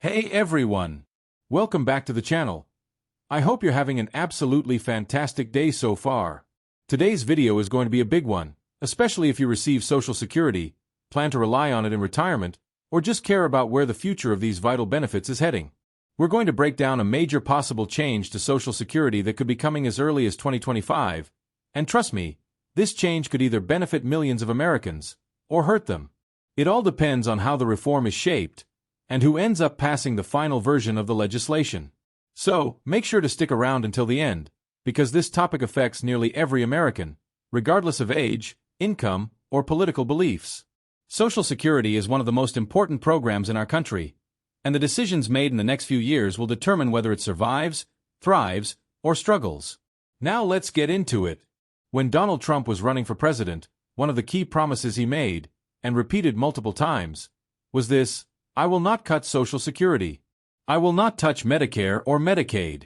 Hey everyone! Welcome back to the channel. I hope you're having an absolutely fantastic day so far. Today's video is going to be a big one, especially if you receive Social Security, plan to rely on it in retirement, or just care about where the future of these vital benefits is heading. We're going to break down a major possible change to Social Security that could be coming as early as 2025, and trust me, this change could either benefit millions of Americans, or hurt them. It all depends on how the reform is shaped, and who ends up passing the final version of the legislation. So, make sure to stick around until the end, because this topic affects nearly every American, regardless of age, income, or political beliefs. Social Security is one of the most important programs in our country, and the decisions made in the next few years will determine whether it survives, thrives, or struggles. Now let's get into it. When Donald Trump was running for president, one of the key promises he made, and repeated multiple times, was this: I will not cut Social Security. I will not touch Medicare or Medicaid.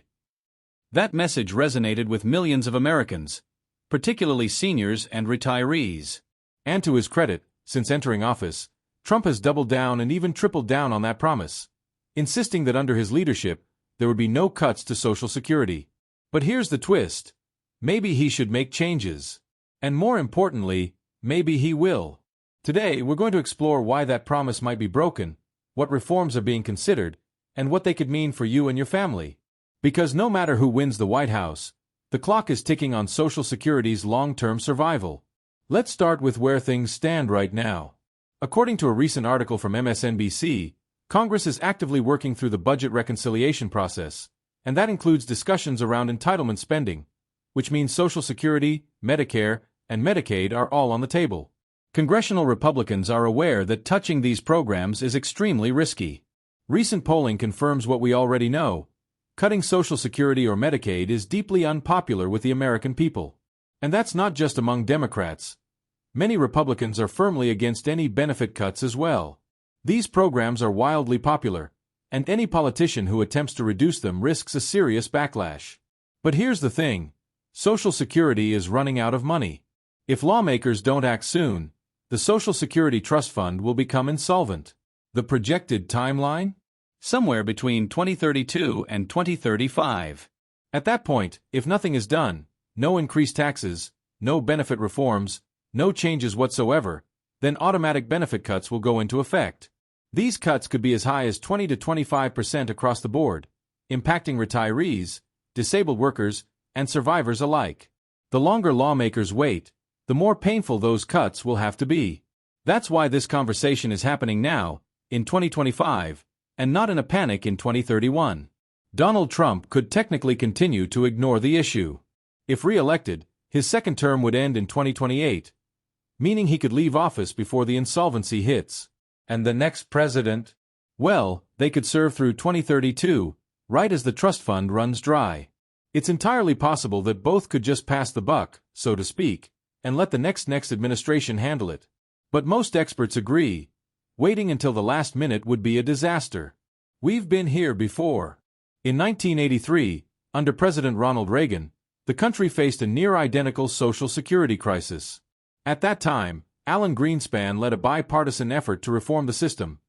That message resonated with millions of Americans, particularly seniors and retirees. And to his credit, since entering office, Trump has doubled down and even tripled down on that promise, insisting that under his leadership, there would be no cuts to Social Security. But here's the twist. Maybe he should make changes. And more importantly, maybe he will. Today, we're going to explore why that promise might be broken, what reforms are being considered, and what they could mean for you and your family. Because no matter who wins the White House, the clock is ticking on Social Security's long-term survival. Let's start with where things stand right now. According to a recent article from MSNBC, Congress is actively working through the budget reconciliation process, and that includes discussions around entitlement spending, which means Social Security, Medicare, and Medicaid are all on the table. Congressional Republicans are aware that touching these programs is extremely risky. Recent polling confirms what we already know. Cutting Social Security or Medicaid is deeply unpopular with the American people. And that's not just among Democrats. Many Republicans are firmly against any benefit cuts as well. These programs are wildly popular, and any politician who attempts to reduce them risks a serious backlash. But here's the thing. Social Security is running out of money. If lawmakers don't act soon, the Social Security Trust Fund will become insolvent. The projected timeline? Somewhere between 2032 and 2035. At that point, if nothing is done, no increased taxes, no benefit reforms, no changes whatsoever, then automatic benefit cuts will go into effect. These cuts could be as high as 20 to 25% across the board, impacting retirees, disabled workers, and survivors alike. The longer lawmakers wait, the more painful those cuts will have to be. That's why this conversation is happening now, in 2025, and not in a panic in 2031. Donald Trump could technically continue to ignore the issue. If re-elected, his second term would end in 2028, meaning he could leave office before the insolvency hits. And the next president? Well, they could serve through 2032, right as the trust fund runs dry. It's entirely possible that both could just pass the buck, so to speak, and let the next administration handle it. But most experts agree, waiting until the last minute would be a disaster. We've been here before. In 1983, under President Ronald Reagan, the country faced a near-identical Social Security crisis. At that time, Alan Greenspan led a bipartisan effort to reform the system,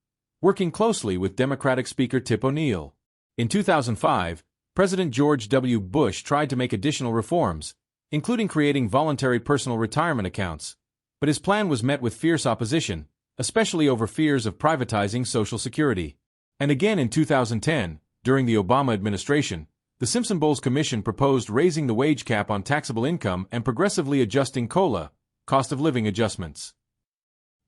working closely with Democratic Speaker Tip O'Neill. In 2005, President George W. Bush tried to make additional reforms, including creating voluntary personal retirement accounts, but his plan was met with fierce opposition, especially over fears of privatizing Social Security. And again in 2010, during the Obama administration, the Simpson-Bowles Commission proposed raising the wage cap on taxable income and progressively adjusting COLA, cost of living adjustments.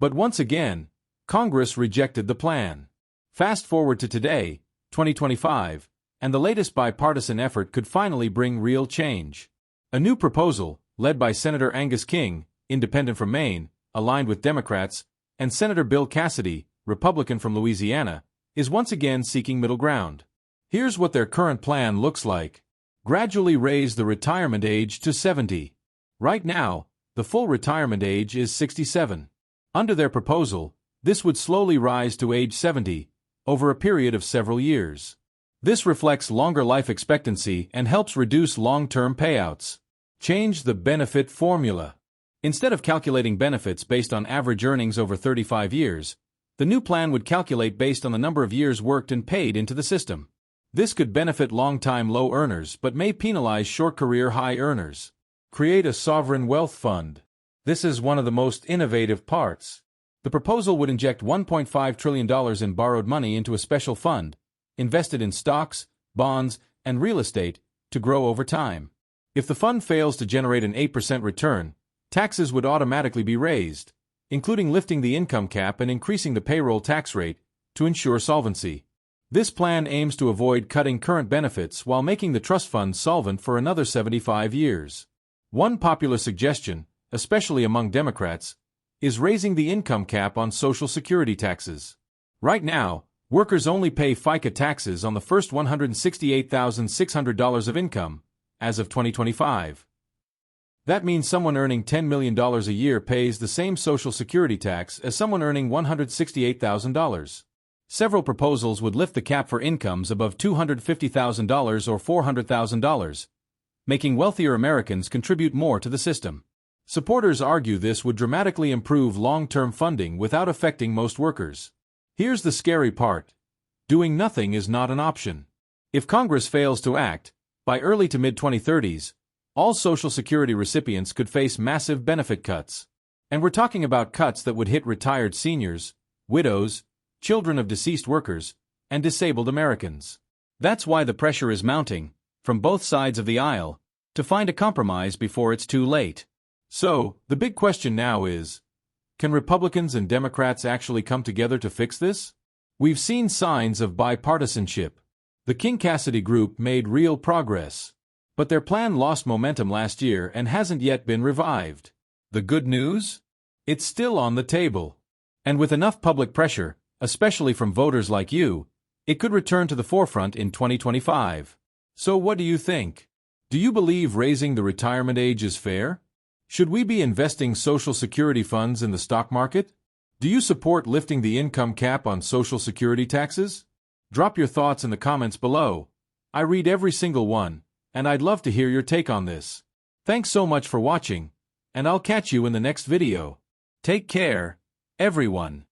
But once again, Congress rejected the plan. Fast forward to today, 2025, and the latest bipartisan effort could finally bring real change. A new proposal, led by Senator Angus King, independent from Maine, aligned with Democrats, and Senator Bill Cassidy, Republican from Louisiana, is once again seeking middle ground. Here's what their current plan looks like. Gradually raise the retirement age to 70. Right now, the full retirement age is 67. Under their proposal, this would slowly rise to age 70, over a period of several years. This reflects longer life expectancy and helps reduce long-term payouts. Change the benefit formula. Instead of calculating benefits based on average earnings over 35 years, the The new plan would calculate based on the number of years worked and paid into the system. This could benefit long-time low earners but may penalize short-career high earners. Create a sovereign wealth fund. This is one of the most innovative parts. The proposal would inject $1.5 trillion in borrowed money into a special fund, invested in stocks, bonds, and real estate, to grow over time. If the fund fails to generate an 8% return, taxes would automatically be raised, including lifting the income cap and increasing the payroll tax rate to ensure solvency. This plan aims to avoid cutting current benefits while making the trust fund solvent for another 75 years. One popular suggestion, especially among Democrats, is raising the income cap on Social Security taxes. Right now, workers only pay FICA taxes on the first $168,600 of income, as of 2025. That means someone earning $10 million a year pays the same Social Security tax as someone earning $168,000. Several proposals would lift the cap for incomes above $250,000 or $400,000, making wealthier Americans contribute more to the system. Supporters argue this would dramatically improve long-term funding without affecting most workers. Here's the scary part. Doing nothing is not an option. If Congress fails to act, by early to mid-2030s, all Social Security recipients could face massive benefit cuts. And we're talking about cuts that would hit retired seniors, widows, children of deceased workers, and disabled Americans. That's why the pressure is mounting, from both sides of the aisle, to find a compromise before it's too late. So, the big question now is, can Republicans and Democrats actually come together to fix this? We've seen signs of bipartisanship. The King-Cassidy group made real progress. But their plan lost momentum last year and hasn't yet been revived. The good news? It's still on the table. And with enough public pressure, especially from voters like you, it could return to the forefront in 2025. So what do you think? Do you believe raising the retirement age is fair? Should we be investing Social Security funds in the stock market? Do you support lifting the income cap on Social Security taxes? Drop your thoughts in the comments below. I read every single one, and I'd love to hear your take on this. Thanks so much for watching, and I'll catch you in the next video. Take care, everyone.